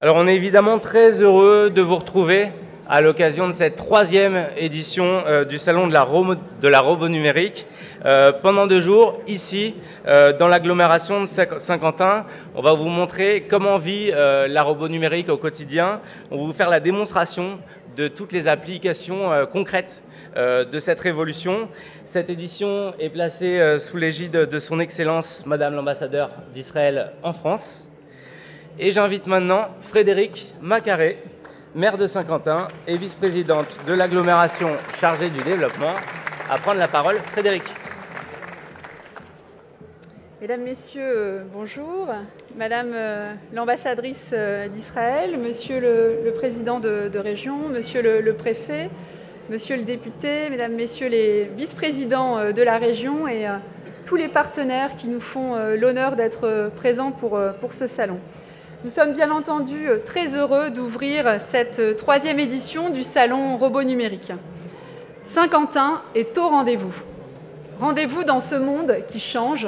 Alors on est évidemment très heureux de vous retrouver à l'occasion de cette troisième édition du Salon de la Robo Numérique. Pendant 2 jours, ici, dans l'agglomération de Saint-Quentin, on va vous montrer comment vit la Robo Numérique au quotidien. On va vous faire la démonstration de toutes les applications concrètes de cette révolution. Cette édition est placée sous l'égide de son Excellence, Madame l'ambassadeur d'Israël en France. Et j'invite maintenant Frédérique Macaré, maire de Saint-Quentin et vice-présidente de l'agglomération chargée du développement, à prendre la parole. Frédérique. Mesdames, Messieurs, bonjour. Madame l'ambassadrice d'Israël, Monsieur le président de région, Monsieur le préfet, Monsieur le député, Mesdames, Messieurs les vice-présidents de la région et tous les partenaires qui nous font l'honneur d'être présents pour ce salon. Nous sommes bien entendu très heureux d'ouvrir cette troisième édition du Salon Robo Numérique. Saint-Quentin est au rendez-vous. Rendez-vous dans ce monde qui change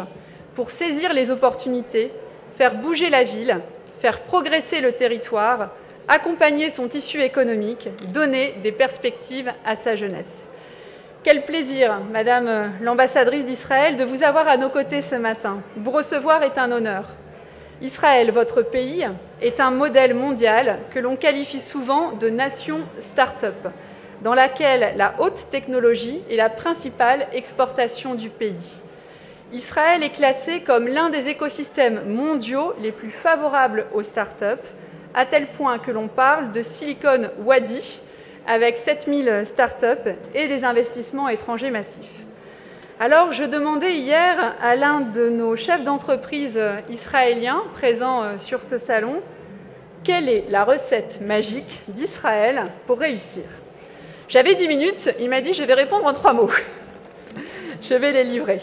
pour saisir les opportunités, faire bouger la ville, faire progresser le territoire, accompagner son tissu économique, donner des perspectives à sa jeunesse. Quel plaisir, Madame l'ambassadrice d'Israël, de vous avoir à nos côtés ce matin. Vous recevoir est un honneur. Israël, votre pays, est un modèle mondial que l'on qualifie souvent de nation start-up, dans laquelle la haute technologie est la principale exportation du pays. Israël est classé comme l'un des écosystèmes mondiaux les plus favorables aux start-up, à tel point que l'on parle de Silicon Wadi, avec 7000 start-up et des investissements étrangers massifs. Alors, je demandais hier à l'un de nos chefs d'entreprise israéliens présents sur ce salon, quelle est la recette magique d'Israël pour réussir? J'avais 10 minutes, il m'a dit, je vais répondre en 3 mots. Je vais les livrer,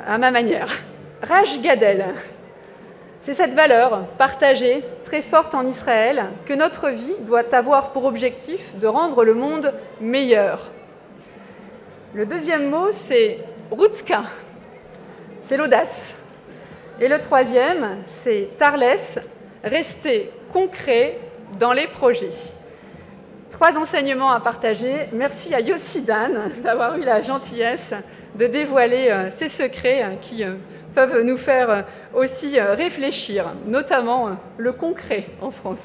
à ma manière. Raj Gadel, c'est cette valeur partagée, très forte en Israël, que notre vie doit avoir pour objectif de rendre le monde meilleur. Le deuxième mot, c'est Rutzka, c'est l'audace. Et le troisième, c'est Tarles, rester concret dans les projets. 3 enseignements à partager. Merci à Yossi Dan d'avoir eu la gentillesse de dévoiler ces secrets qui peuvent nous faire aussi réfléchir, notamment le concret en France.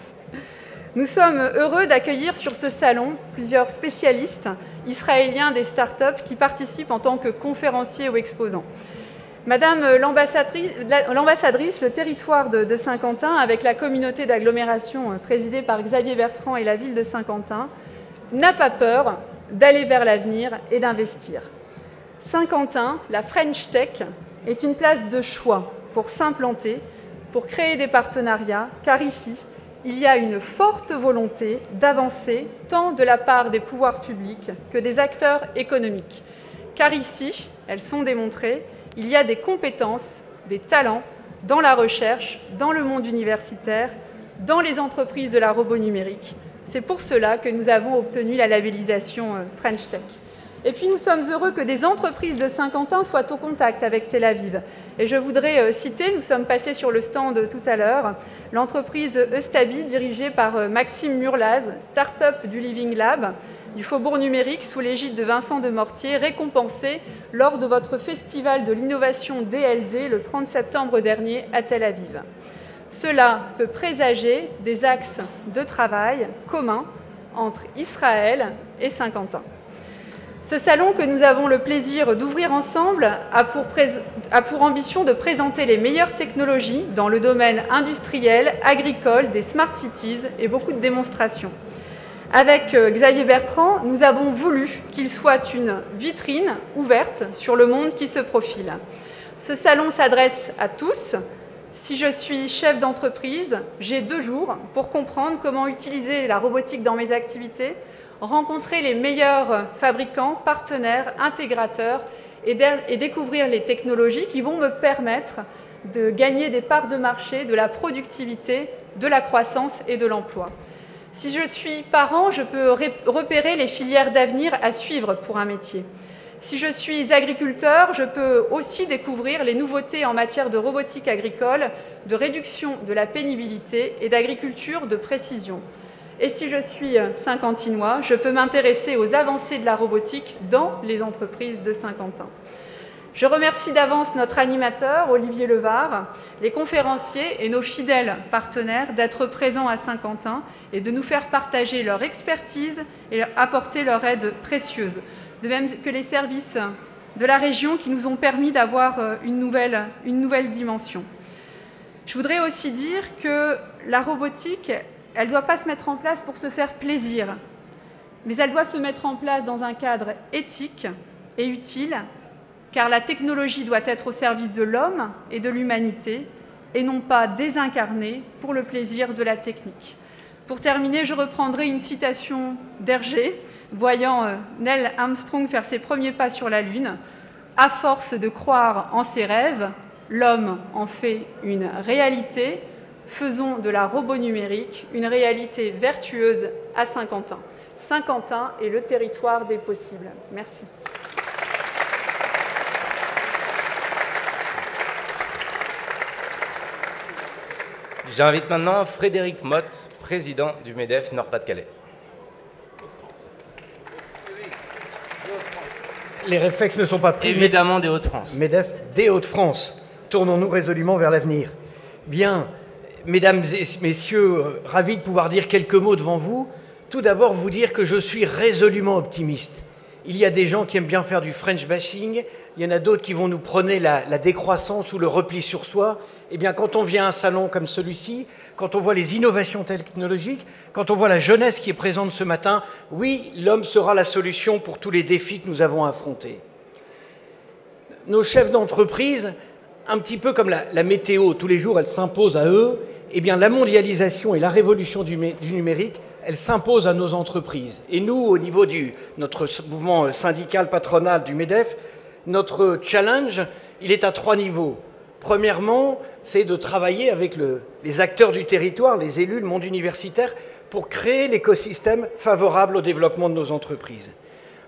Nous sommes heureux d'accueillir sur ce salon plusieurs spécialistes israéliens des startups qui participent en tant que conférenciers ou exposants. Madame l'ambassadrice, le territoire de Saint-Quentin, avec la communauté d'agglomération présidée par Xavier Bertrand et la ville de Saint-Quentin, n'a pas peur d'aller vers l'avenir et d'investir. Saint-Quentin, la French Tech, est une place de choix pour s'implanter, pour créer des partenariats, car ici, il y a une forte volonté d'avancer tant de la part des pouvoirs publics que des acteurs économiques. Car ici, elles sont démontrées, il y a des compétences, des talents dans la recherche, dans le monde universitaire, dans les entreprises de la robo numérique. C'est pour cela que nous avons obtenu la labellisation French Tech. Et puis nous sommes heureux que des entreprises de Saint-Quentin soient au contact avec Tel Aviv. Et je voudrais citer, nous sommes passés sur le stand tout à l'heure, l'entreprise Eustabi, dirigée par Maxime Murlaz, start-up du Living Lab, du Faubourg Numérique, sous l'égide de Vincent de Mortier, récompensée lors de votre festival de l'innovation DLD le 30 septembre dernier à Tel Aviv. Cela peut présager des axes de travail communs entre Israël et Saint-Quentin. Ce salon que nous avons le plaisir d'ouvrir ensemble a pour ambition de présenter les meilleures technologies dans le domaine industriel, agricole, des smart cities et beaucoup de démonstrations. Avec Xavier Bertrand, nous avons voulu qu'il soit une vitrine ouverte sur le monde qui se profile. Ce salon s'adresse à tous. Si je suis chef d'entreprise, j'ai 2 jours pour comprendre comment utiliser la robotique dans mes activités, rencontrer les meilleurs fabricants, partenaires, intégrateurs et découvrir les technologies qui vont me permettre de gagner des parts de marché, de la productivité, de la croissance et de l'emploi. Si je suis parent, je peux repérer les filières d'avenir à suivre pour un métier. Si je suis agriculteur, je peux aussi découvrir les nouveautés en matière de robotique agricole, de réduction de la pénibilité et d'agriculture de précision. Et si je suis Saint-Quentinois, je peux m'intéresser aux avancées de la robotique dans les entreprises de Saint-Quentin. Je remercie d'avance notre animateur, Olivier Levard, les conférenciers et nos fidèles partenaires d'être présents à Saint-Quentin et de nous faire partager leur expertise et apporter leur aide précieuse, de même que les services de la région qui nous ont permis d'avoir une nouvelle dimension. Je voudrais aussi dire que la robotique, elle ne doit pas se mettre en place pour se faire plaisir, mais elle doit se mettre en place dans un cadre éthique et utile, car la technologie doit être au service de l'homme et de l'humanité, et non pas désincarnée pour le plaisir de la technique. Pour terminer, je reprendrai une citation d'Hergé, voyant Neil Armstrong faire ses premiers pas sur la Lune. « À force de croire en ses rêves, l'homme en fait une réalité. Faisons de la robonumérique une réalité vertueuse à Saint-Quentin. » Saint-Quentin est le territoire des possibles. Merci. J'invite maintenant Frédéric Motte, président du MEDEF Nord-Pas-de-Calais. Les réflexes ne sont pas pris. Évidemment des Hauts-de-France. MEDEF des Hauts-de-France. Tournons-nous résolument vers l'avenir. Bien, mesdames et messieurs, ravi de pouvoir dire quelques mots devant vous. Tout d'abord, vous dire que je suis résolument optimiste. Il y a des gens qui aiment bien faire du French bashing, il y en a d'autres qui vont nous prôner la décroissance ou le repli sur soi. Eh bien, quand on vient à un salon comme celui-ci, quand on voit les innovations technologiques, quand on voit la jeunesse qui est présente ce matin, oui, l'homme sera la solution pour tous les défis que nous avons à affronter. Nos chefs d'entreprise, un petit peu comme la météo, tous les jours, elle s'impose à eux, eh bien, la mondialisation et la révolution du numérique, elle s'impose à nos entreprises. Et nous, au niveau de notre mouvement syndical patronal du MEDEF, notre challenge, il est à 3 niveaux. Premièrement, c'est de travailler avec les acteurs du territoire, les élus, le monde universitaire, pour créer l'écosystème favorable au développement de nos entreprises.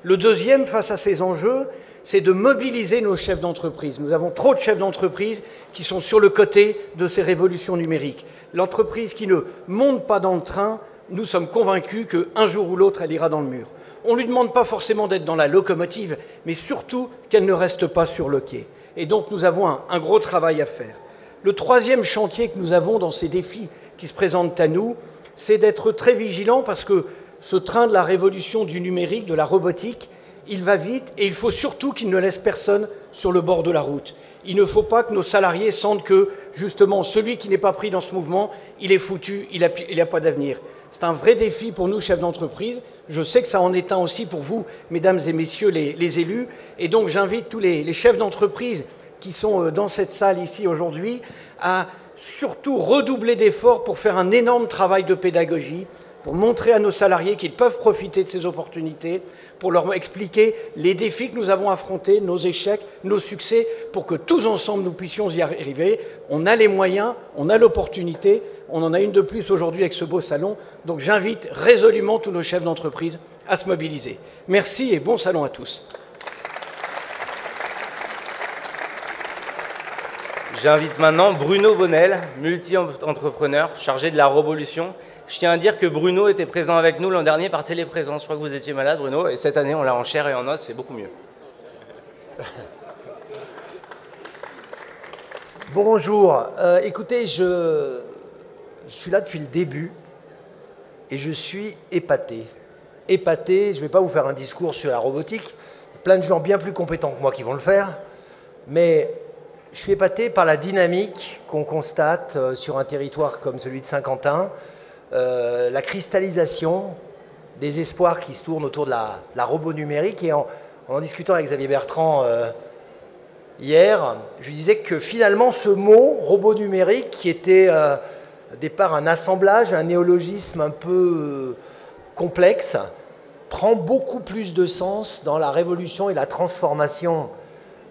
Le deuxième, face à ces enjeux, c'est de mobiliser nos chefs d'entreprise. Nous avons trop de chefs d'entreprise qui sont sur le côté de ces révolutions numériques. L'entreprise qui ne monte pas dans le train, nous sommes convaincus qu'un jour ou l'autre, elle ira dans le mur. On ne lui demande pas forcément d'être dans la locomotive, mais surtout qu'elle ne reste pas sur le quai. Et donc, nous avons un gros travail à faire. Le troisième chantier que nous avons dans ces défis qui se présentent à nous, c'est d'être très vigilants parce que ce train de la révolution du numérique, de la robotique, il va vite et il faut surtout qu'il ne laisse personne sur le bord de la route. Il ne faut pas que nos salariés sentent que, justement, celui qui n'est pas pris dans ce mouvement, il est foutu, il n'a pas d'avenir. C'est un vrai défi pour nous, chefs d'entreprise. Je sais que ça en est un aussi pour vous, mesdames et messieurs les élus. Et donc, j'invite tous les chefs d'entreprise qui sont dans cette salle ici aujourd'hui à surtout redoubler d'efforts pour faire un énorme travail de pédagogie, pour montrer à nos salariés qu'ils peuvent profiter de ces opportunités, pour leur expliquer les défis que nous avons affrontés, nos échecs, nos succès, pour que tous ensemble nous puissions y arriver. On a les moyens, on a l'opportunité, on en a une de plus aujourd'hui avec ce beau salon. Donc j'invite résolument tous nos chefs d'entreprise à se mobiliser. Merci et bon salon à tous. J'invite maintenant Bruno Bonnel, multi-entrepreneur, chargé de la Rovolution. Je tiens à dire que Bruno était présent avec nous l'an dernier par téléprésence. Je crois que vous étiez malade, Bruno, et cette année, on l'a en chair et en os, c'est beaucoup mieux. Bonjour. Écoutez, je suis là depuis le début et je suis épaté. Épaté, je ne vais pas vous faire un discours sur la robotique. Il y a plein de gens bien plus compétents que moi qui vont le faire, mais je suis épaté par la dynamique qu'on constate sur un territoire comme celui de Saint-Quentin, la cristallisation des espoirs qui se tournent autour de la robonumérique. Et en discutant avec Xavier Bertrand hier, je lui disais que finalement ce mot robonumérique, qui était au départ un assemblage, un néologisme un peu complexe, prend beaucoup plus de sens dans la révolution et la transformation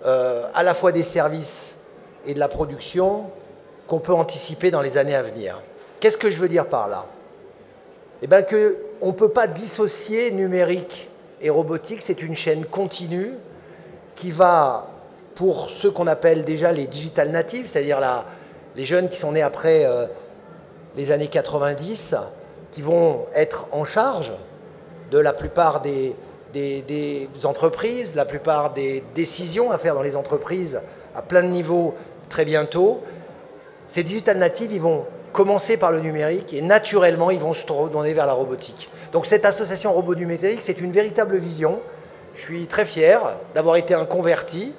à la fois des services et de la production qu'on peut anticiper dans les années à venir. Qu'est-ce que je veux dire par là? Eh bien qu'on ne peut pas dissocier numérique et robotique, c'est une chaîne continue qui va, pour ceux qu'on appelle déjà les digital natives, c'est-à-dire les jeunes qui sont nés après les années 90, qui vont être en charge de la plupart des entreprises, la plupart des décisions à faire dans les entreprises à plein de niveaux très bientôt. Ces digital natives, ils vont commencer par le numérique et naturellement, ils vont se tourner vers la robotique. Donc cette association Robot Numérique, c'est une véritable vision. Je suis très fier d'avoir été un converti,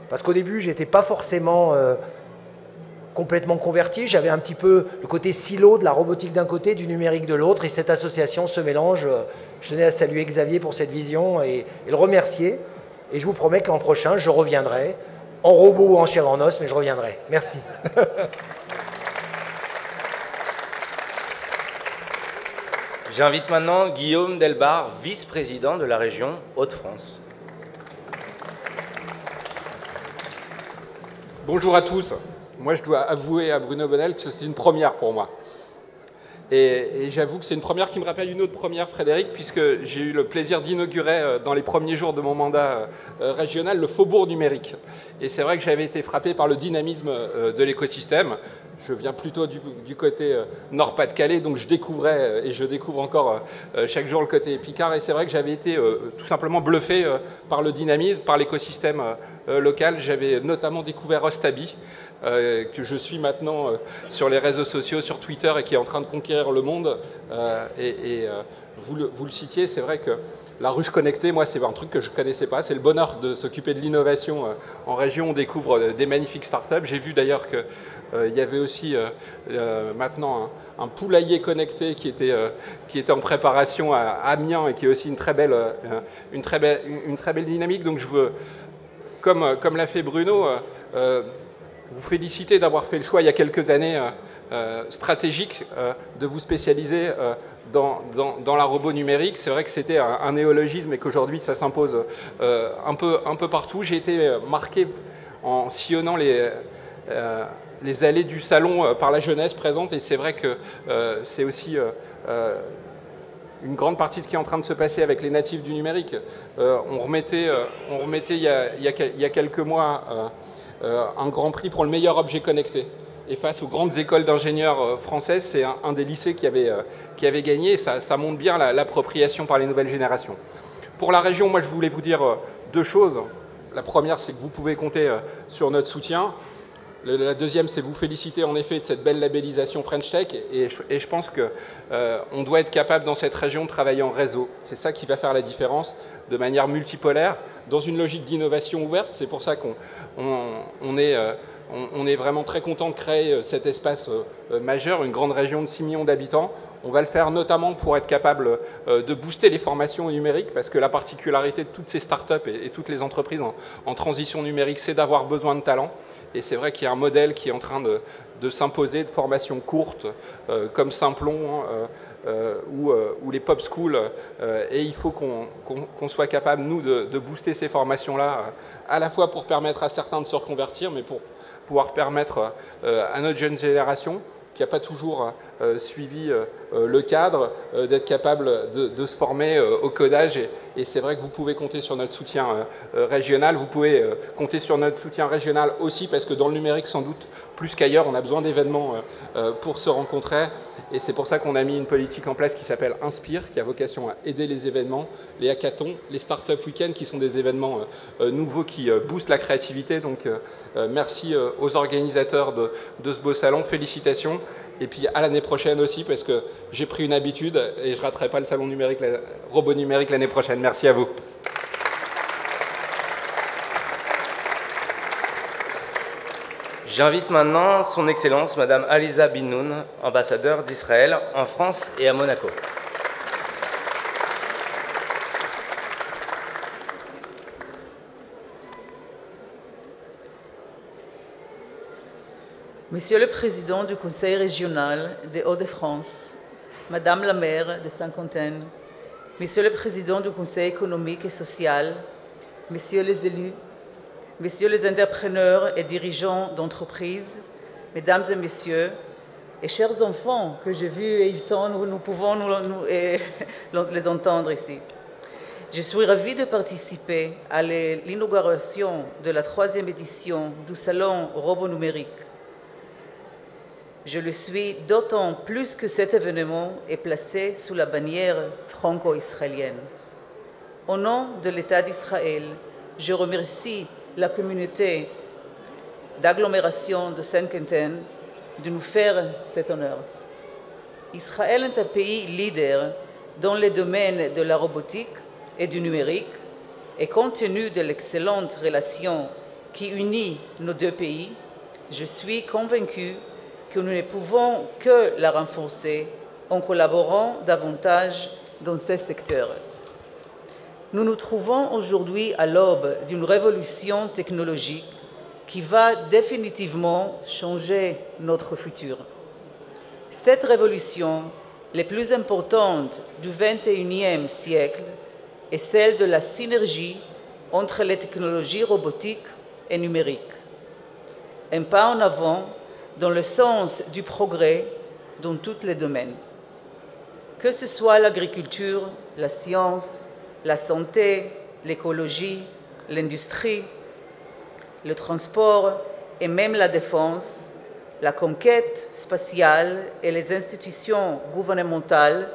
parce qu'au début, je n'étais pas forcément complètement converti. J'avais un petit peu le côté silo de la robotique d'un côté, du numérique de l'autre, et cette association se mélange. Je tenais à saluer Xavier pour cette vision et le remercier. Et je vous promets que l'an prochain, je reviendrai, en robot ou en chair en os, mais je reviendrai. Merci. J'invite maintenant Guillaume Delbar, vice-président de la région Hauts-de-France. Bonjour à tous. Moi, je dois avouer à Bruno Bonnel que c'est une première pour moi. Et j'avoue que c'est une première qui me rappelle une autre première, Frédéric, puisque j'ai eu le plaisir d'inaugurer dans les premiers jours de mon mandat régional le Faubourg numérique. Et c'est vrai que j'avais été frappé par le dynamisme de l'écosystème. Je viens plutôt du côté Nord-Pas-de-Calais, donc je découvrais et je découvre encore chaque jour le côté Picard. Et c'est vrai que j'avais été tout simplement bluffé par le dynamisme, par l'écosystème local. J'avais notamment découvert Ostabi, que je suis maintenant sur les réseaux sociaux, sur Twitter, et qui est en train de conquérir le monde. Vous le citiez, c'est vrai que la ruche connectée, moi, c'est un truc que je ne connaissais pas. C'est le bonheur de s'occuper de l'innovation en région. On découvre des magnifiques startups. J'ai vu d'ailleurs qu'il y avait aussi maintenant un poulailler connecté qui était en préparation à Amiens et qui est aussi une très belle dynamique. Donc je veux, comme l'a fait Bruno, vous féliciter d'avoir fait le choix il y a quelques années stratégique de vous spécialiser dans la robot numérique. C'est vrai que c'était un néologisme et qu'aujourd'hui ça s'impose un peu partout. J'ai été marqué en sillonnant les allées du salon par la jeunesse présente, et c'est vrai que c'est aussi une grande partie de ce qui est en train de se passer avec les natifs du numérique. On remettait il y a quelques mois un grand prix pour le meilleur objet connecté. Et face aux grandes écoles d'ingénieurs françaises, c'est un des lycées qui avait gagné. Et ça montre bien l'appropriation par les nouvelles générations. Pour la région, moi, je voulais vous dire deux choses. La première, c'est que vous pouvez compter sur notre soutien. La deuxième, c'est vous féliciter en effet de cette belle labellisation French Tech. Et je pense qu'on doit être capable dans cette région de travailler en réseau. C'est ça qui va faire la différence, de manière multipolaire, dans une logique d'innovation ouverte. C'est pour ça qu'on est vraiment très content de créer cet espace majeur, une grande région de 6 millions d'habitants. On va le faire notamment pour être capable de booster les formations numériques, parce que la particularité de toutes ces startups et toutes les entreprises en transition numérique, c'est d'avoir besoin de talents. Et c'est vrai qu'il y a un modèle qui est en train de s'imposer, de formations courtes, comme Simplon ou les Pop Schools. Et il faut qu'on soit capable, nous, de booster ces formations-là, à la fois pour permettre à certains de se reconvertir, mais pour pouvoir permettre à notre jeune génération, qui n'a pas toujours suivi le cadre, d'être capable de se former au codage. Et c'est vrai que vous pouvez compter sur notre soutien régional. Vous pouvez compter sur notre soutien régional aussi, parce que dans le numérique, sans doute, plus qu'ailleurs, on a besoin d'événements pour se rencontrer. Et c'est pour ça qu'on a mis une politique en place qui s'appelle Inspire, qui a vocation à aider les événements, les hackathons, les startup week-ends, qui sont des événements nouveaux qui boostent la créativité. Donc merci aux organisateurs de ce beau salon. Félicitations. Et puis à l'année prochaine aussi, parce que j'ai pris une habitude et je ne raterai pas le salon numérique, robot numérique l'année prochaine. Merci à vous. J'invite maintenant son Excellence, Madame Aliza Bin-Noun, ambassadeur d'Israël en France et à Monaco. Monsieur le Président du Conseil régional des Hauts-de-France, Madame la maire de Saint-Quentin, Monsieur le Président du Conseil économique et social, Messieurs les élus, Messieurs les entrepreneurs et dirigeants d'entreprises, Mesdames et Messieurs, et chers enfants que j'ai vus et ils sont, nous pouvons les entendre ici. Je suis ravie de participer à l'inauguration de la 3e édition du Salon Robonumérique. Je le suis d'autant plus que cet événement est placé sous la bannière franco-israélienne. Au nom de l'État d'Israël, je remercie la communauté d'agglomération de Saint-Quentin de nous faire cet honneur. Israël est un pays leader dans les domaines de la robotique et du numérique, et compte tenu de l'excellente relation qui unit nos deux pays, je suis convaincue que nous ne pouvons que la renforcer en collaborant davantage dans ces secteurs. Nous nous trouvons aujourd'hui à l'aube d'une révolution technologique qui va définitivement changer notre futur. Cette révolution, la plus importante du XXIe siècle, est celle de la synergie entre les technologies robotiques et numériques. Un pas en avant dans le sens du progrès dans tous les domaines. Que ce soit l'agriculture, la science, la santé, l'écologie, l'industrie, le transport et même la défense, la conquête spatiale et les institutions gouvernementales,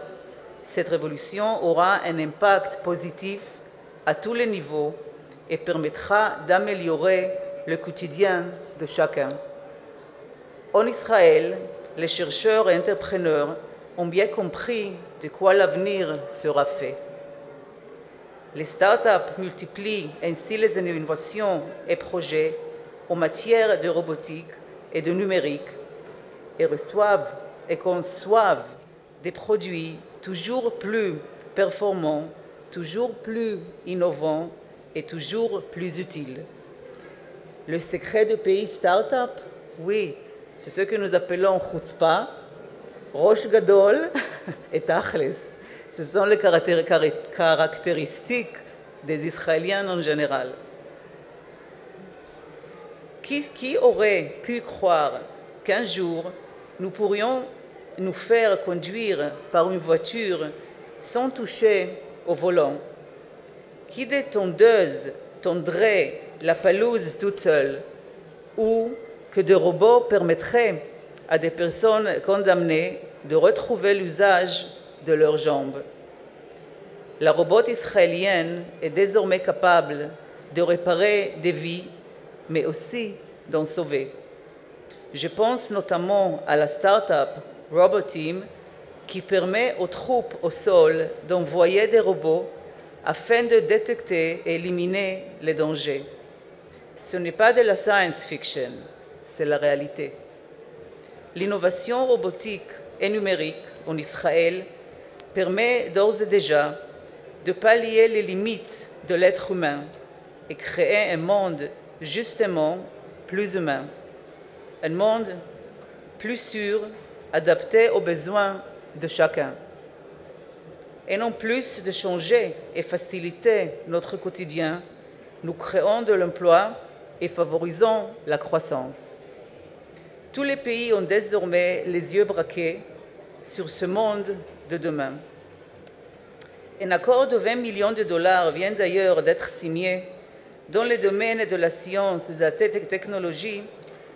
cette révolution aura un impact positif à tous les niveaux et permettra d'améliorer le quotidien de chacun. En Israël, les chercheurs et entrepreneurs ont bien compris de quoi l'avenir sera fait. Les startups multiplient ainsi les innovations et projets en matière de robotique et de numérique et reçoivent et conçoivent des produits toujours plus performants, toujours plus innovants et toujours plus utiles. Le secret du pays start-up, oui, c'est ce que nous appelons chutzpah, rosh gadol et tachles. Ce sont les caractéristiques des Israéliens en général. Qui aurait pu croire qu'un jour, nous pourrions nous faire conduire par une voiture sans toucher au volant? Qui des tondeuses tondrait la pelouse toute seule? Ou que des robots permettraient à des personnes condamnées de retrouver l'usage de leurs jambes? La robot israélienne est désormais capable de réparer des vies, mais aussi d'en sauver. Je pense notamment à la start-up RoboTeam qui permet aux troupes au sol d'envoyer des robots afin de détecter et éliminer les dangers. Ce n'est pas de la science fiction, c'est la réalité. L'innovation robotique et numérique en Israël permet d'ores et déjà de pallier les limites de l'être humain et créer un monde justement plus humain, un monde plus sûr, adapté aux besoins de chacun. Et non plus de changer et faciliter notre quotidien, nous créons de l'emploi et favorisons la croissance. Tous les pays ont désormais les yeux braqués sur ce monde de demain. Un accord de 20 millions de dollars vient d'ailleurs d'être signé dans le domaine de la science et de la technologie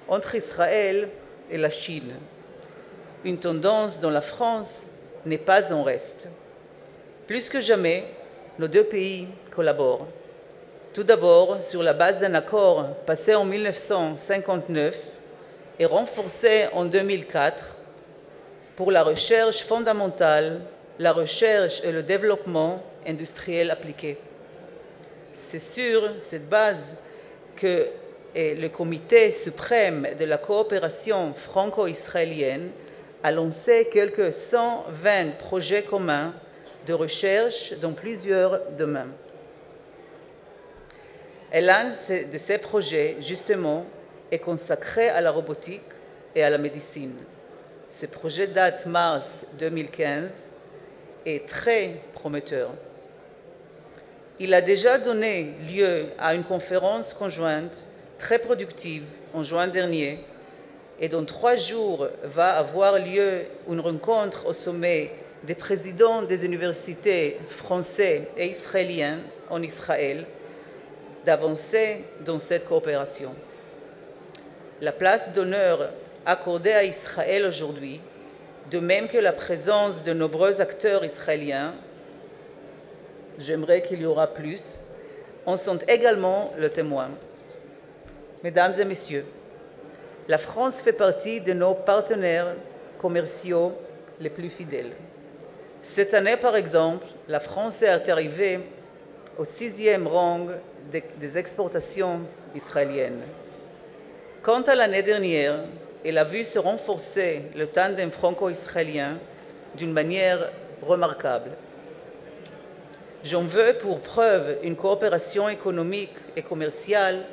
entre Israël et la Chine. Une tendance dont la France n'est pas en reste. Plus que jamais, nos deux pays collaborent. Tout d'abord, sur la base d'un accord passé en 1959 et renforcé en 2004 pour la recherche fondamentale, la recherche et le développement industriel appliqué. C'est sur cette base que le Comité suprême de la coopération franco-israélienne a lancé quelques 120 projets communs de recherche dans plusieurs domaines. Et l'un de ces projets, justement, est consacré à la robotique et à la médecine. Ce projet date mars 2015 et est très prometteur. Il a déjà donné lieu à une conférence conjointe très productive en juin dernier et dans 3 jours va avoir lieu une rencontre au sommet des présidents des universités français et israéliens en Israël d'avancer dans cette coopération. La place d'honneur accordée à Israël aujourd'hui, de même que la présence de nombreux acteurs israéliens, j'aimerais qu'il y aura plus, en sont également le témoin. Mesdames et messieurs, la France fait partie de nos partenaires commerciaux les plus fidèles. Cette année, par exemple, la France est arrivée au 6e rang des exportations israéliennes. Quant à l'année dernière, elle a vu se renforcer le tandem franco-israélien d'une manière remarquable. J'en veux pour preuve une coopération économique et commerciale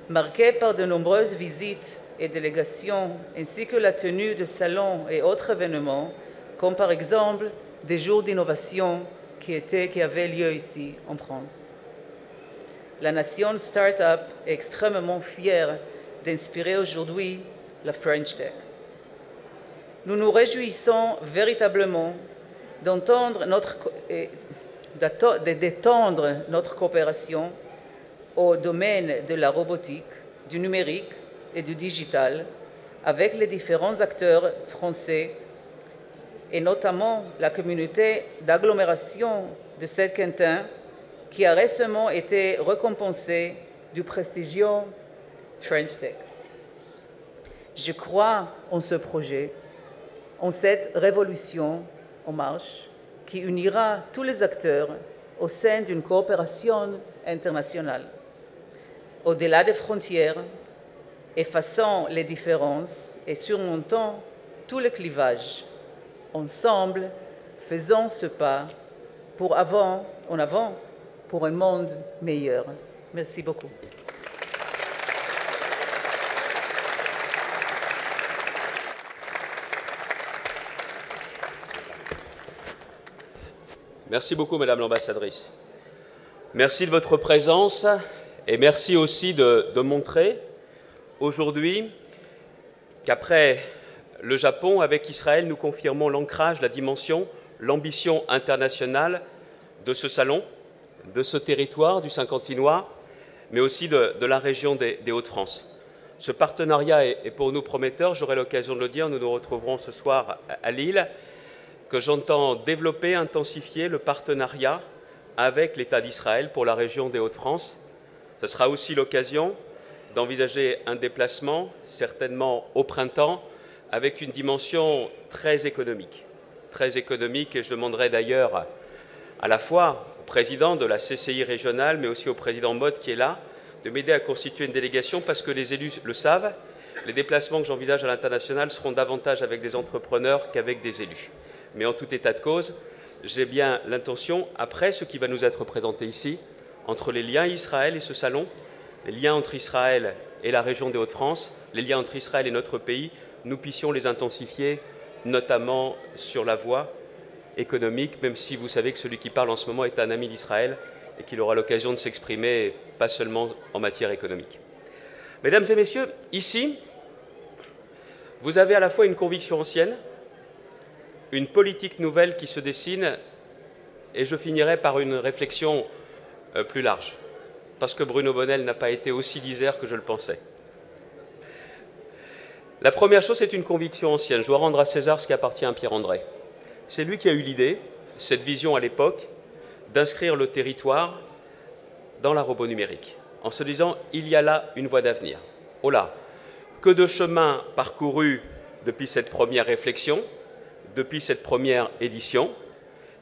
marquée par de nombreuses visites et délégations, ainsi que la tenue de salons et autres événements, comme par exemple des jours d'innovation qui avaient lieu ici en France. La nation start-up est extrêmement fière d'inspirer aujourd'hui la French Tech. Nous nous réjouissons véritablement d'étendre notre coopération au domaine de la robotique, du numérique et du digital avec les différents acteurs français et notamment la communauté d'agglomération de Saint-Quentin qui a récemment été récompensée du prestigieux French Tech. Je crois en ce projet, en cette révolution en marche qui unira tous les acteurs au sein d'une coopération internationale. Au-delà des frontières, effaçant les différences et surmontant tous les clivages, ensemble, faisons ce pas en avant pour un monde meilleur. Merci beaucoup. Merci beaucoup, Madame l'ambassadrice. Merci de votre présence et merci aussi de montrer aujourd'hui qu'après le Japon, avec Israël, nous confirmons l'ancrage, la dimension, l'ambition internationale de ce salon, de ce territoire du Saint-Quentinois, mais aussi de la région des Hauts-de-France. Ce partenariat est pour nous prometteur, j'aurai l'occasion de le dire, nous nous retrouverons ce soir à Lille, que j'entends développer, intensifier le partenariat avec l'État d'Israël pour la région des Hauts-de-France. Ce sera aussi l'occasion d'envisager un déplacement, certainement au printemps, avec une dimension très économique, et je demanderai d'ailleurs à la fois au président de la CCI régionale, mais aussi au président Mott qui est là, de m'aider à constituer une délégation parce que les élus le savent, les déplacements que j'envisage à l'international seront davantage avec des entrepreneurs qu'avec des élus. Mais en tout état de cause, j'ai bien l'intention, après ce qui va nous être présenté ici, entre les liens Israël et ce salon, les liens entre Israël et la région des Hauts-de-France, les liens entre Israël et notre pays, nous puissions les intensifier, notamment sur la voie économique, même si vous savez que celui qui parle en ce moment est un ami d'Israël et qu'il aura l'occasion de s'exprimer, pas seulement en matière économique. Mesdames et messieurs, ici, vous avez à la fois une conviction ancienne, une politique nouvelle qui se dessine, et je finirai par une réflexion plus large, parce que Bruno Bonnell n'a pas été aussi disert que je le pensais. La première chose, c'est une conviction ancienne. Je dois rendre à César ce qui appartient à Pierre-André. C'est lui qui a eu l'idée, cette vision à l'époque, d'inscrire le territoire dans la robonumérique, en se disant « il y a là une voie d'avenir ». Oh là, que de chemin parcouru depuis cette première réflexion, depuis cette première édition,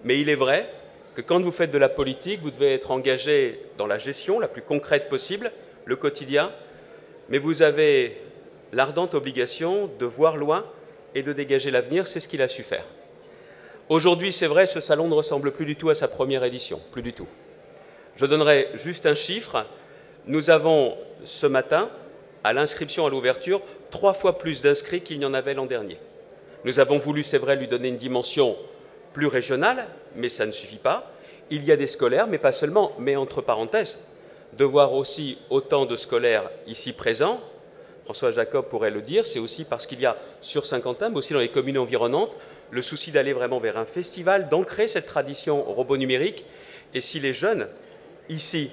mais il est vrai que quand vous faites de la politique, vous devez être engagé dans la gestion la plus concrète possible, le quotidien, mais vous avez l'ardente obligation de voir loin et de dégager l'avenir, c'est ce qu'il a su faire. Aujourd'hui, c'est vrai, ce salon ne ressemble plus du tout à sa première édition, plus du tout. Je donnerai juste un chiffre. Nous avons ce matin, à l'inscription à l'ouverture, 3 fois plus d'inscrits qu'il n'y en avait l'an dernier. Nous avons voulu, c'est vrai, lui donner une dimension plus régionale, mais ça ne suffit pas. Il y a des scolaires, mais pas seulement, mais entre parenthèses, de voir aussi autant de scolaires ici présents, François Jacob pourrait le dire, c'est aussi parce qu'il y a sur Saint-Quentin, mais aussi dans les communes environnantes, le souci d'aller vraiment vers un festival, d'ancrer cette tradition robot numérique. Et si les jeunes, ici,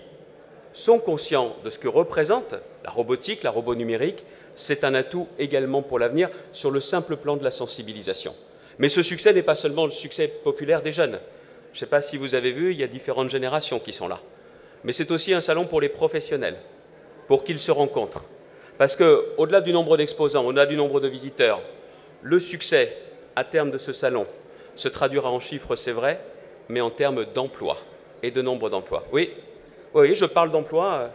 sont conscients de ce que représente la robotique, la robot numérique, c'est un atout également pour l'avenir sur le simple plan de la sensibilisation. Mais ce succès n'est pas seulement le succès populaire des jeunes. Je ne sais pas si vous avez vu, il y a différentes générations qui sont là. Mais c'est aussi un salon pour les professionnels, pour qu'ils se rencontrent. Parce qu'au-delà du nombre d'exposants, au-delà du nombre de visiteurs, le succès, à terme de ce salon, se traduira en chiffres, c'est vrai, mais en termes d'emploi et de nombre d'emplois. Oui, je parle d'emploi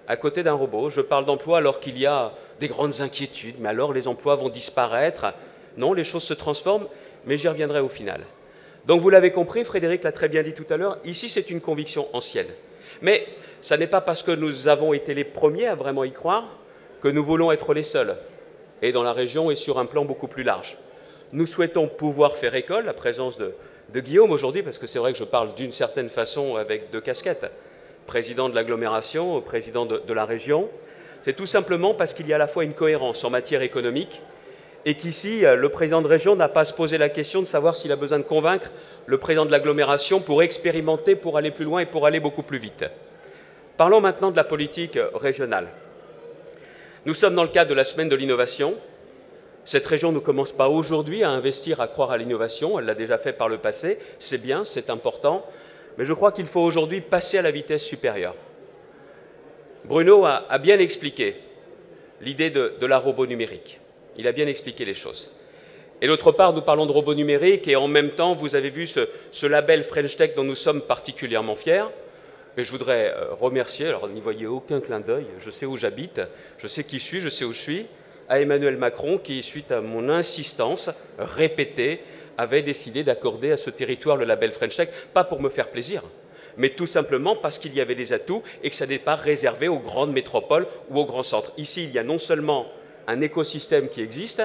à côté d'un robot, je parle d'emploi alors qu'il y a des grandes inquiétudes, mais alors les emplois vont disparaître. Non, les choses se transforment, mais j'y reviendrai au final. Donc vous l'avez compris, Frédéric l'a très bien dit tout à l'heure, ici c'est une conviction ancienne. Mais ça n'est pas parce que nous avons été les premiers à vraiment y croire que nous voulons être les seuls, et dans la région et sur un plan beaucoup plus large. Nous souhaitons pouvoir faire école, la présence de Guillaume aujourd'hui, parce que c'est vrai que je parle d'une certaine façon avec deux casquettes, président de l'agglomération, président de la région. C'est tout simplement parce qu'il y a à la fois une cohérence en matière économique et qu'ici, le président de région n'a pas à se poser la question de savoir s'il a besoin de convaincre le président de l'agglomération pour expérimenter, pour aller plus loin et pour aller beaucoup plus vite. Parlons maintenant de la politique régionale. Nous sommes dans le cadre de la semaine de l'innovation. Cette région ne commence pas aujourd'hui à investir, à croire à l'innovation. Elle l'a déjà fait par le passé. C'est bien, c'est important. Mais je crois qu'il faut aujourd'hui passer à la vitesse supérieure. Bruno a bien expliqué l'idée de la robot numérique. Il a bien expliqué les choses. Et d'autre part, nous parlons de robot numérique et en même temps, vous avez vu ce label French Tech dont nous sommes particulièrement fiers. Et je voudrais remercier, alors n'y voyez aucun clin d'œil, je sais où j'habite, je sais qui je suis, je sais où je suis, à Emmanuel Macron qui, suite à mon insistance répétée, avait décidé d'accorder à ce territoire le label French Tech, pas pour me faire plaisir, mais tout simplement parce qu'il y avait des atouts et que ça n'est pas réservé aux grandes métropoles ou aux grands centres. Ici, il y a non seulement un écosystème qui existe,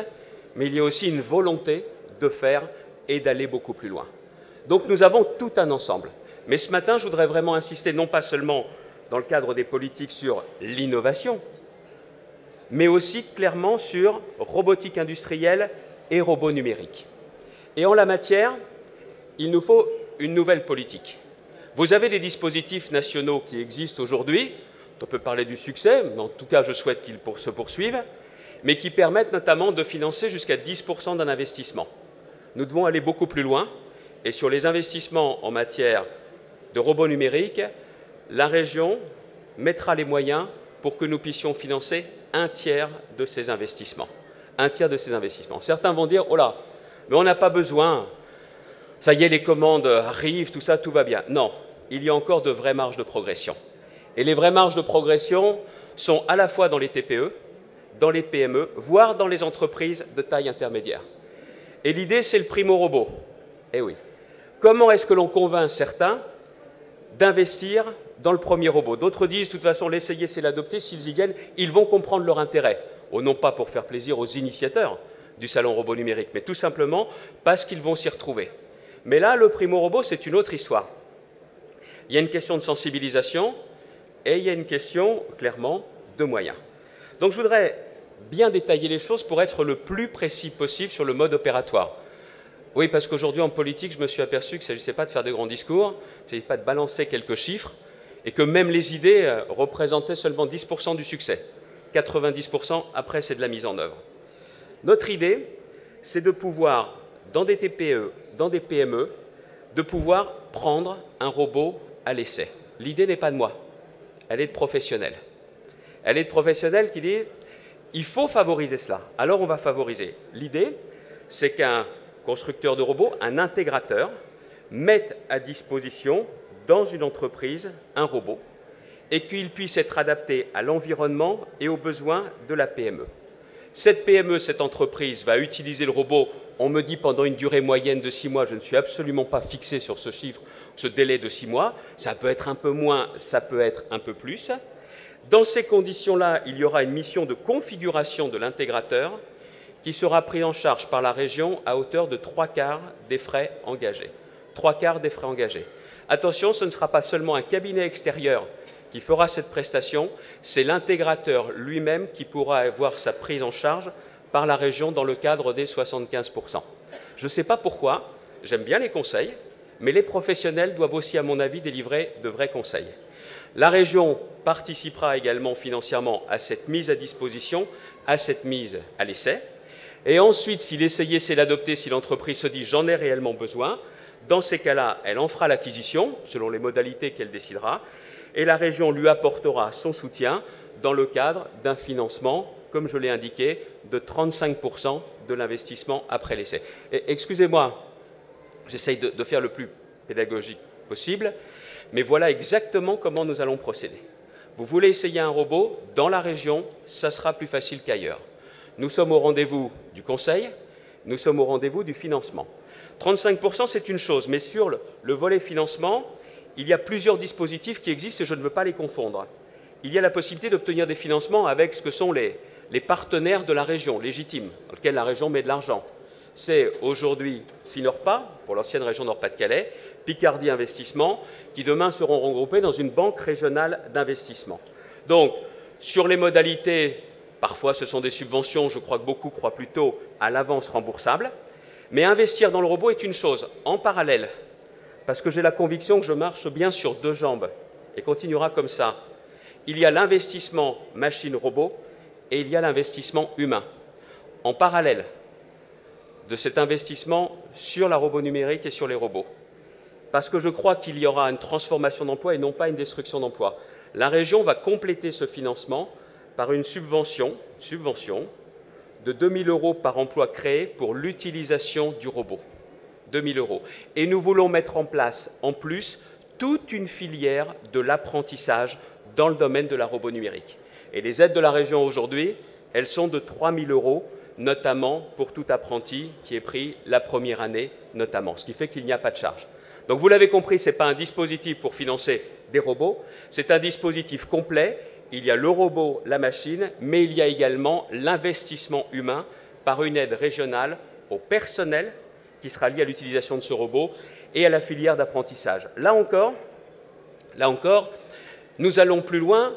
mais il y a aussi une volonté de faire et d'aller beaucoup plus loin. Donc nous avons tout un ensemble. Mais ce matin, je voudrais vraiment insister, non pas seulement dans le cadre des politiques sur l'innovation, mais aussi clairement sur robotique industrielle et robots numériques. Et en la matière, il nous faut une nouvelle politique. Vous avez des dispositifs nationaux qui existent aujourd'hui, on peut parler du succès, mais en tout cas je souhaite qu'ils se poursuivent, mais qui permettent notamment de financer jusqu'à 10% d'un investissement. Nous devons aller beaucoup plus loin, et sur les investissements en matière de robots numériques, la région mettra les moyens pour que nous puissions financer un tiers de ces investissements. Un tiers de ces investissements. Certains vont dire, oh là, mais on n'a pas besoin, ça y est, les commandes arrivent, tout ça, tout va bien. Non, il y a encore de vraies marges de progression. Et les vraies marges de progression sont à la fois dans les TPE, dans les PME, voire dans les entreprises de taille intermédiaire. Et l'idée, c'est le primo-robot. Eh oui. Comment est-ce que l'on convainc certains d'investir dans le premier robot? D'autres disent, de toute façon, l'essayer, c'est l'adopter. S'ils y gagnent, ils vont comprendre leur intérêt. Non pas pour faire plaisir aux initiateurs du salon robot numérique, mais tout simplement parce qu'ils vont s'y retrouver. Mais là, le primo-robot, c'est une autre histoire. Il y a une question de sensibilisation et il y a une question, clairement, de moyens. Donc je voudrais bien détailler les choses pour être le plus précis possible sur le mode opératoire. Oui, parce qu'aujourd'hui, en politique, je me suis aperçu qu'il ne s'agissait pas de faire de grands discours, il ne s'agissait pas de balancer quelques chiffres, et que même les idées représentaient seulement 10% du succès. 90%, après, c'est de la mise en œuvre. Notre idée, c'est de pouvoir, dans des TPE, dans des PME, de pouvoir prendre un robot à l'essai. L'idée n'est pas de moi, elle est de professionnels. Elle est de professionnels qui disent il faut favoriser cela, alors on va favoriser. L'idée, c'est qu'un constructeur de robots, un intégrateur, mette à disposition dans une entreprise un robot et qu'il puisse être adapté à l'environnement et aux besoins de la PME. Cette PME, cette entreprise, va utiliser le robot, on me dit pendant une durée moyenne de 6 mois, je ne suis absolument pas fixé sur ce chiffre, ce délai de 6 mois, ça peut être un peu moins, ça peut être un peu plus. Dans ces conditions-là, il y aura une mission de configuration de l'intégrateur qui sera prise en charge par la région à hauteur de 3/4 des frais engagés. 3/4 des frais engagés. Attention, ce ne sera pas seulement un cabinet extérieur qui fera cette prestation, c'est l'intégrateur lui-même qui pourra avoir sa prise en charge par la région dans le cadre des 75%. Je ne sais pas pourquoi, j'aime bien les conseils, mais les professionnels doivent aussi, à mon avis, délivrer de vrais conseils. La région participera également financièrement à cette mise à disposition, à cette mise à l'essai. Et ensuite, si l'essayer, c'est l'adopter, si l'entreprise se dit « j'en ai réellement besoin », dans ces cas-là, elle en fera l'acquisition, selon les modalités qu'elle décidera, et la région lui apportera son soutien dans le cadre d'un financement, comme je l'ai indiqué, de 35% de l'investissement après l'essai. Excusez-moi, j'essaye de faire le plus pédagogique possible, mais voilà exactement comment nous allons procéder. Vous voulez essayer un robot dans la région, ça sera plus facile qu'ailleurs. Nous sommes au rendez-vous du conseil, nous sommes au rendez-vous du financement. 35%, c'est une chose, mais sur le volet financement, il y a plusieurs dispositifs qui existent et je ne veux pas les confondre. Il y a la possibilité d'obtenir des financements avec ce que sont les partenaires de la région, légitimes, dans lesquels la région met de l'argent. C'est aujourd'hui Finorpa, pour l'ancienne région Nord-Pas-de-Calais, Picardie Investissement, qui demain seront regroupés dans une banque régionale d'investissement. Donc, sur les modalités, parfois ce sont des subventions, je crois que beaucoup croient plutôt à l'avance remboursable, mais investir dans le robot est une chose. En parallèle, parce que j'ai la conviction que je marche bien sur deux jambes, et continuera comme ça, il y a l'investissement machine-robot et il y a l'investissement humain. En parallèle de cet investissement sur la robot numérique et sur les robots. Parce que je crois qu'il y aura une transformation d'emploi et non pas une destruction d'emploi. La région va compléter ce financement par une subvention de 2 000 € par emploi créé pour l'utilisation du robot. 2 000 €. Et nous voulons mettre en place, en plus, toute une filière de l'apprentissage dans le domaine de la robot numérique. Et les aides de la région aujourd'hui, elles sont de 3 000 €, notamment pour tout apprenti qui est pris la première année, notamment, ce qui fait qu'il n'y a pas de charge. Donc vous l'avez compris, ce n'est pas un dispositif pour financer des robots, c'est un dispositif complet. Il y a le robot, la machine, mais il y a également l'investissement humain par une aide régionale au personnel qui sera lié à l'utilisation de ce robot et à la filière d'apprentissage. Là encore, nous allons plus loin,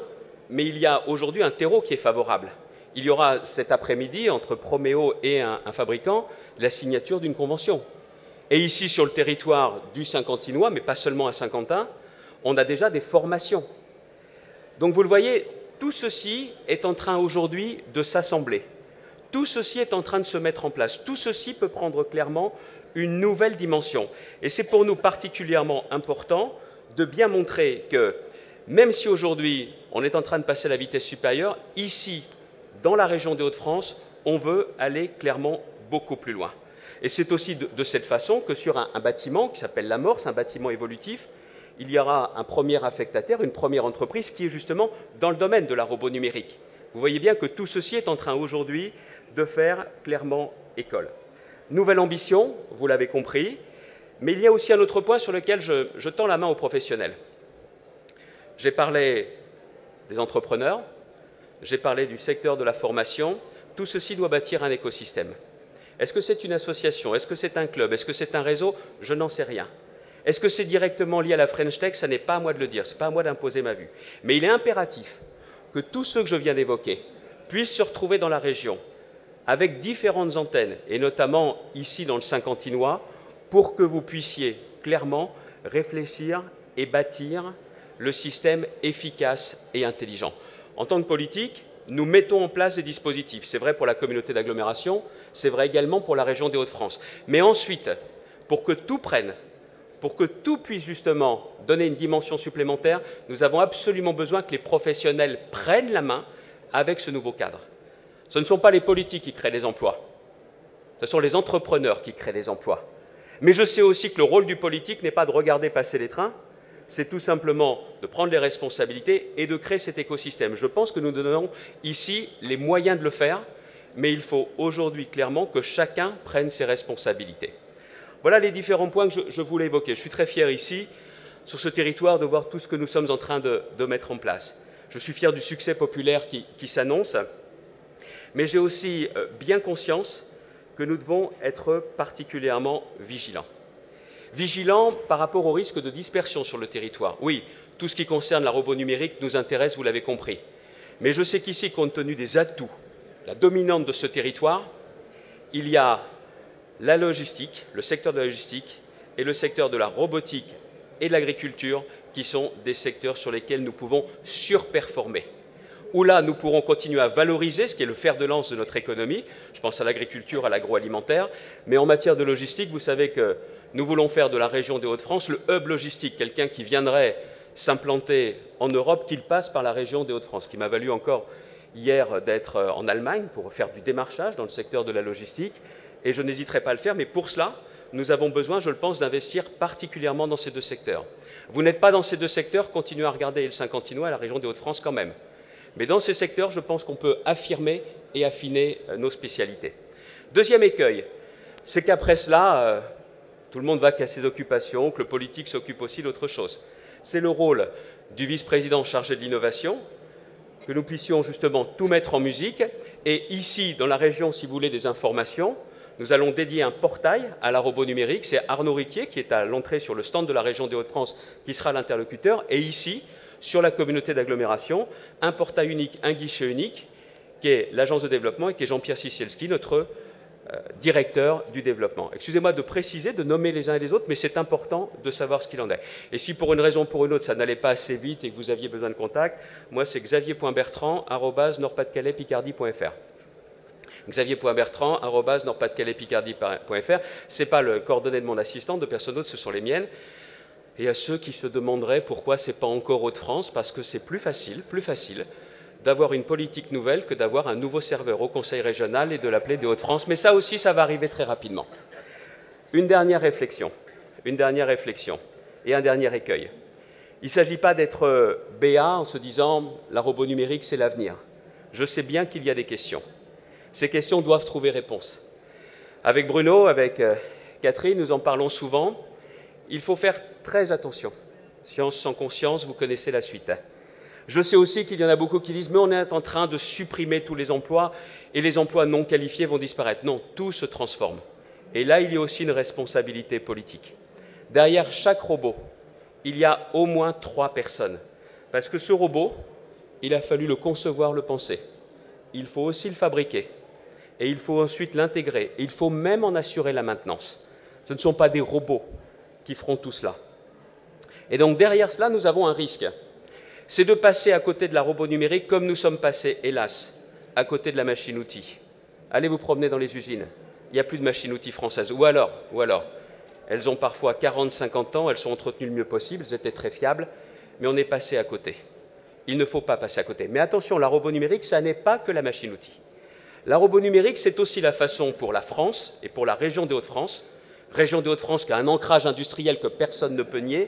mais il y a aujourd'hui un terreau qui est favorable. Il y aura cet après-midi, entre Proméo et un fabricant, la signature d'une convention. Et ici, sur le territoire du Saint-Quentinois, mais pas seulement à Saint-Quentin, on a déjà des formations. Donc vous le voyez, tout ceci est en train aujourd'hui de s'assembler. Tout ceci est en train de se mettre en place. Tout ceci peut prendre clairement une nouvelle dimension. Et c'est pour nous particulièrement important de bien montrer que, même si aujourd'hui on est en train de passer à la vitesse supérieure, ici, dans la région des Hauts-de-France, on veut aller clairement beaucoup plus loin. Et c'est aussi de cette façon que sur un bâtiment qui s'appelle l'Amorce, un bâtiment évolutif, il y aura un premier affectataire, une première entreprise qui est justement dans le domaine de la robot numérique. Vous voyez bien que tout ceci est en train aujourd'hui de faire clairement école. Nouvelle ambition, vous l'avez compris, mais il y a aussi un autre point sur lequel je tends la main aux professionnels. J'ai parlé des entrepreneurs, j'ai parlé du secteur de la formation, tout ceci doit bâtir un écosystème. Est-ce que c'est une association? Est-ce que c'est un club? Est-ce que c'est un réseau? Je n'en sais rien. Est-ce que c'est directement lié à la French Tech? Ça n'est pas à moi de le dire, ce n'est pas à moi d'imposer ma vue. Mais il est impératif que tous ceux que je viens d'évoquer puissent se retrouver dans la région avec différentes antennes, et notamment ici dans le Saint-Quentinois, pour que vous puissiez clairement réfléchir et bâtir le système efficace et intelligent. En tant que politique, nous mettons en place des dispositifs. C'est vrai pour la communauté d'agglomération, c'est vrai également pour la région des Hauts-de-France. Mais ensuite, pour que tout prenne, pour que tout puisse justement donner une dimension supplémentaire, nous avons absolument besoin que les professionnels prennent la main avec ce nouveau cadre. Ce ne sont pas les politiques qui créent les emplois, ce sont les entrepreneurs qui créent les emplois. Mais je sais aussi que le rôle du politique n'est pas de regarder passer les trains, c'est tout simplement de prendre les responsabilités et de créer cet écosystème. Je pense que nous donnons ici les moyens de le faire, mais il faut aujourd'hui clairement que chacun prenne ses responsabilités. Voilà les différents points que je voulais évoquer. Je suis très fier ici, sur ce territoire, de voir tout ce que nous sommes en train de mettre en place. Je suis fier du succès populaire qui s'annonce, mais j'ai aussi bien conscience que nous devons être particulièrement vigilants. Vigilants par rapport au risque de dispersion sur le territoire. Oui, tout ce qui concerne la robot numérique nous intéresse, vous l'avez compris. Mais je sais qu'ici, compte tenu des atouts, la dominante de ce territoire, il y a la logistique, le secteur de la logistique et le secteur de la robotique et de l'agriculture qui sont des secteurs sur lesquels nous pouvons surperformer. Où là, nous pourrons continuer à valoriser ce qui est le fer de lance de notre économie. Je pense à l'agriculture, à l'agroalimentaire. Mais en matière de logistique, vous savez que nous voulons faire de la région des Hauts-de-France le hub logistique. Quelqu'un qui viendrait s'implanter en Europe, qu'il passe par la région des Hauts-de-France, qui m'a valu encore hier d'être en Allemagne pour faire du démarchage dans le secteur de la logistique. Et je n'hésiterai pas à le faire. Mais pour cela, nous avons besoin, je le pense, d'investir particulièrement dans ces deux secteurs. Vous n'êtes pas dans ces deux secteurs, continuez à regarder le Saint-Quentinois et la région des Hauts-de-France quand même. Mais dans ces secteurs, je pense qu'on peut affirmer et affiner nos spécialités. Deuxième écueil, c'est qu'après cela, tout le monde va qu'à ses occupations, que le politique s'occupe aussi d'autre chose. C'est le rôle du vice-président chargé de l'innovation, que nous puissions justement tout mettre en musique. Et ici, dans la région, si vous voulez des informations, nous allons dédier un portail à la robot numérique. C'est Arnaud Riquier qui est à l'entrée sur le stand de la région des Hauts-de-France qui sera l'interlocuteur. Et ici, sur la communauté d'agglomération, un portail unique, un guichet unique, qui est l'agence de développement et qui est Jean-Pierre Cicielski, notre directeur du développement. Excusez-moi de préciser, de nommer les uns et les autres, mais c'est important de savoir ce qu'il en est. Et si pour une raison ou pour une autre, ça n'allait pas assez vite et que vous aviez besoin de contact, moi c'est xavier.bertrand@nordpas-de-calais-picardie.fr. xavier.bertrand@nordpas-de-calais-picardie.fr. Ce n'est pas le coordonné de mon assistante, de personne d'autre, ce sont les miennes. Et à ceux qui se demanderaient pourquoi ce n'est pas encore Hauts-de-France, parce que c'est plus facile d'avoir une politique nouvelle que d'avoir un nouveau serveur au Conseil régional et de l'appeler des Hauts-de-France. Mais ça aussi, ça va arriver très rapidement. Une dernière réflexion et un dernier écueil. Il ne s'agit pas d'être béat en se disant « la robot numérique, c'est l'avenir ». Je sais bien qu'il y a des questions. Ces questions doivent trouver réponse. Avec Bruno, avec Catherine, nous en parlons souvent. Il faut faire très attention. Science sans conscience, vous connaissez la suite. Je sais aussi qu'il y en a beaucoup qui disent « mais on est en train de supprimer tous les emplois et les emplois non qualifiés vont disparaître ». Non, tout se transforme. Et là, il y a aussi une responsabilité politique. Derrière chaque robot, il y a au moins 3 personnes. Parce que ce robot, il a fallu le concevoir, le penser. Il faut aussi le fabriquer. Et il faut ensuite l'intégrer. Et il faut même en assurer la maintenance. Ce ne sont pas des robots qui feront tout cela. Et donc derrière cela, nous avons un risque. C'est de passer à côté de la robot numérique comme nous sommes passés, hélas, à côté de la machine-outil. Allez vous promener dans les usines. Il n'y a plus de machine-outil française. Ou alors, elles ont parfois 40, 50 ans, elles sont entretenues le mieux possible, elles étaient très fiables, mais on est passé à côté. Il ne faut pas passer à côté. Mais attention, la robot numérique, ça n'est pas que la machine-outil. La robot numérique, c'est aussi la façon pour la France et pour la région des Hauts-de-France, région des Hauts-de-France qui a un ancrage industriel que personne ne peut nier,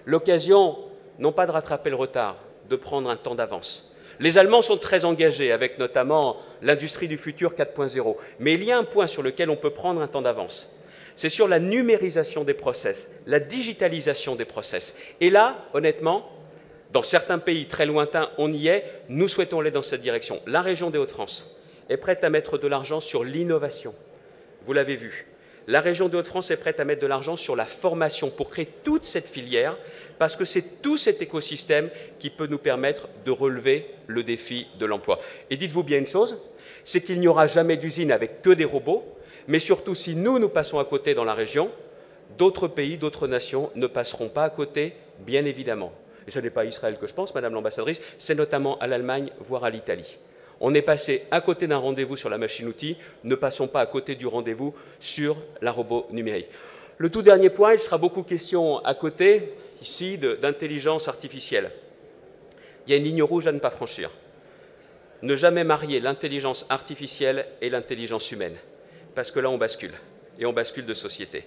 l'occasion, non pas de rattraper le retard, de prendre un temps d'avance. Les Allemands sont très engagés avec notamment l'industrie du futur 4.0. Mais il y a un point sur lequel on peut prendre un temps d'avance. C'est sur la numérisation des process, la digitalisation des process. Et là, honnêtement, dans certains pays très lointains, on y est. Nous souhaitons aller dans cette direction. La région des Hauts-de-France est prête à mettre de l'argent sur l'innovation. Vous l'avez vu. La région des Hauts-de-France est prête à mettre de l'argent sur la formation pour créer toute cette filière, parce que c'est tout cet écosystème qui peut nous permettre de relever le défi de l'emploi. Et dites-vous bien une chose, c'est qu'il n'y aura jamais d'usine avec que des robots, mais surtout si nous passons à côté dans la région, d'autres pays, d'autres nations ne passeront pas à côté, bien évidemment. Et ce n'est pas à Israël que je pense, Madame l'ambassadrice, c'est notamment à l'Allemagne, voire à l'Italie. On est passé à côté d'un rendez-vous sur la machine-outil, ne passons pas à côté du rendez-vous sur la robot numérique. Le tout dernier point, il sera beaucoup question à côté, ici, d'intelligence artificielle. Il y a une ligne rouge à ne pas franchir. Ne jamais marier l'intelligence artificielle et l'intelligence humaine, parce que là, on bascule, et on bascule de société.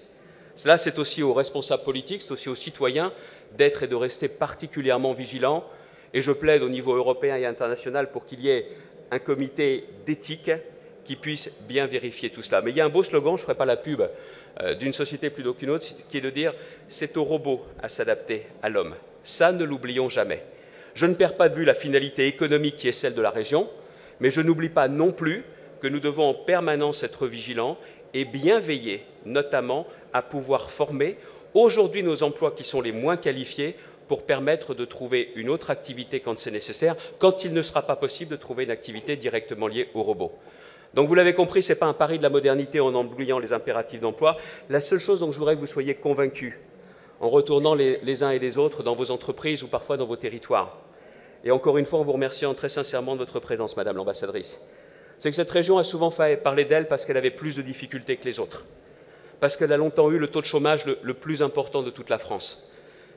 Cela, c'est aussi aux responsables politiques, c'est aussi aux citoyens d'être et de rester particulièrement vigilants, et je plaide au niveau européen et international pour qu'il y ait un comité d'éthique qui puisse bien vérifier tout cela. Mais il y a un beau slogan, je ne ferai pas la pub d'une société plutôt qu'une autre, qui est de dire « c'est au robot à s'adapter à l'homme ». Ça, ne l'oublions jamais. Je ne perds pas de vue la finalité économique qui est celle de la région, mais je n'oublie pas non plus que nous devons en permanence être vigilants et bien veiller, notamment, à pouvoir former aujourd'hui nos emplois qui sont les moins qualifiés pour permettre de trouver une autre activité quand c'est nécessaire, quand il ne sera pas possible de trouver une activité directement liée au robot. Donc vous l'avez compris, ce n'est pas un pari de la modernité en oubliant les impératifs d'emploi. La seule chose dont je voudrais que vous soyez convaincus, en retournant les uns et les autres dans vos entreprises ou parfois dans vos territoires, et encore une fois en vous remerciant très sincèrement de votre présence, Madame l'ambassadrice, c'est que cette région a souvent fait parler d'elle parce qu'elle avait plus de difficultés que les autres, parce qu'elle a longtemps eu le taux de chômage le plus important de toute la France.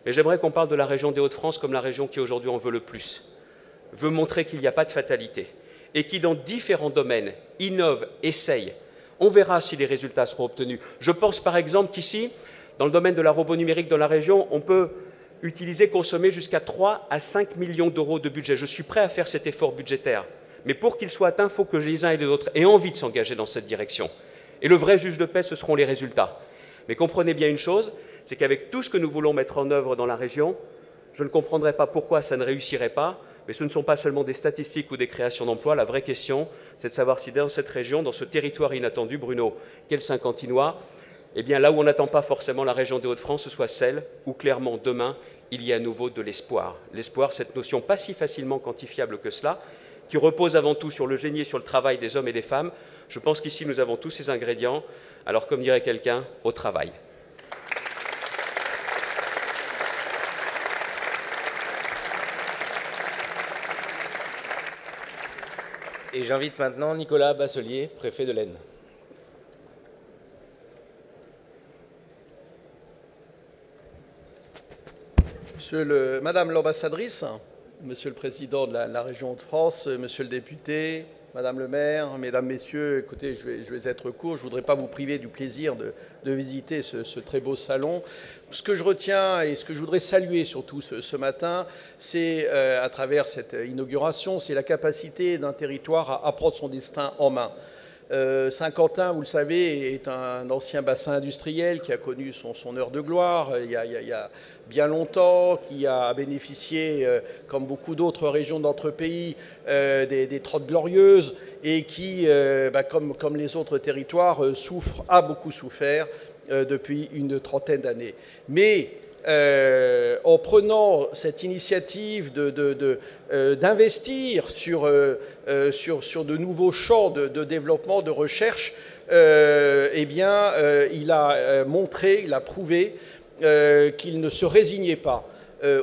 Mais j'aimerais qu'on parle de la région des Hauts-de-France comme la région qui aujourd'hui en veut le plus, veut montrer qu'il n'y a pas de fatalité, et qui, dans différents domaines, innove, essaye. On verra si les résultats seront obtenus. Je pense par exemple qu'ici, dans le domaine de la robonumérique dans la région, on peut utiliser, consommer jusqu'à 3 à 5 millions d'euros de budget. Je suis prêt à faire cet effort budgétaire. Mais pour qu'il soit atteint, il faut que les uns et les autres aient envie de s'engager dans cette direction. Et le vrai juge de paix, ce seront les résultats. Mais comprenez bien une chose, c'est qu'avec tout ce que nous voulons mettre en œuvre dans la région, je ne comprendrai pas pourquoi ça ne réussirait pas. Mais ce ne sont pas seulement des statistiques ou des créations d'emplois. La vraie question, c'est de savoir si dans cette région, dans ce territoire inattendu, Bruno, qu'est le Saint-Quentinois, eh bien là où on n'attend pas forcément la région des Hauts-de-France, ce soit celle où clairement demain, il y a à nouveau de l'espoir. L'espoir, cette notion pas si facilement quantifiable que cela, qui repose avant tout sur le génie et sur le travail des hommes et des femmes. Je pense qu'ici, nous avons tous ces ingrédients. Alors, comme dirait quelqu'un, au travail. Et j'invite maintenant Nicolas Basselier, préfet de l'Aisne. Madame l'ambassadrice, Monsieur le Président de la région de France, Monsieur le député, Madame le maire, Mesdames, Messieurs, écoutez, je vais être court, je ne voudrais pas vous priver du plaisir de visiter ce très beau salon. Ce que je retiens et ce que je voudrais saluer surtout ce matin, c'est à travers cette inauguration, c'est la capacité d'un territoire à prendre son destin en main. Saint-Quentin, vous le savez, est un ancien bassin industriel qui a connu son heure de gloire il y a bien longtemps, qui a bénéficié, comme beaucoup d'autres régions de notre pays, des Trente Glorieuses et qui, comme les autres territoires, a beaucoup souffert depuis une trentaine d'années. Mais en prenant cette initiative d'investir sur de nouveaux champs de développement, de recherche, eh bien, il a montré, il a prouvé qu'il ne se résignait pas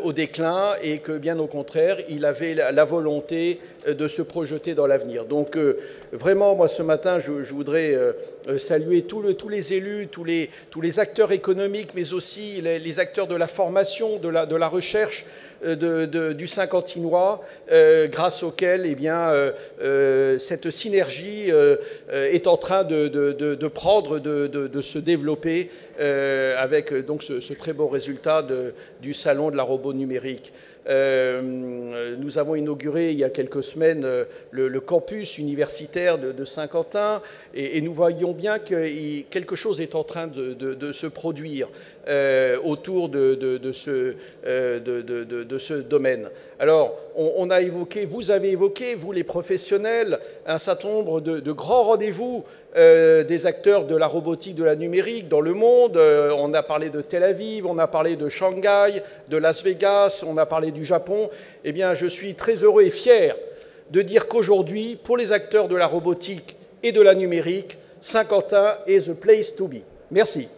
au déclin et que, bien au contraire, il avait la volonté de se projeter dans l'avenir. Donc, vraiment, moi, ce matin, je voudrais saluer tous les élus, tous les acteurs économiques, mais aussi les acteurs de la formation, de la recherche du Saint-Quentinois, grâce auquel eh bien, cette synergie est en train de prendre, de se développer avec donc, ce très beau résultat du Salon de la robonumérique. Nous avons inauguré il y a quelques semaines le campus universitaire de Saint-Quentin et nous voyons bien que quelque chose est en train de se produire autour de ce domaine. Alors, on a évoqué, vous avez évoqué, vous les professionnels, un certain nombre de grands rendez-vous des acteurs de la robotique, de la numérique dans le monde. On a parlé de Tel Aviv, on a parlé de Shanghai, de Las Vegas, on a parlé du Japon. Eh bien, je suis très heureux et fier de dire qu'aujourd'hui, pour les acteurs de la robotique et de la numérique, Saint-Quentin is a place to be. Merci.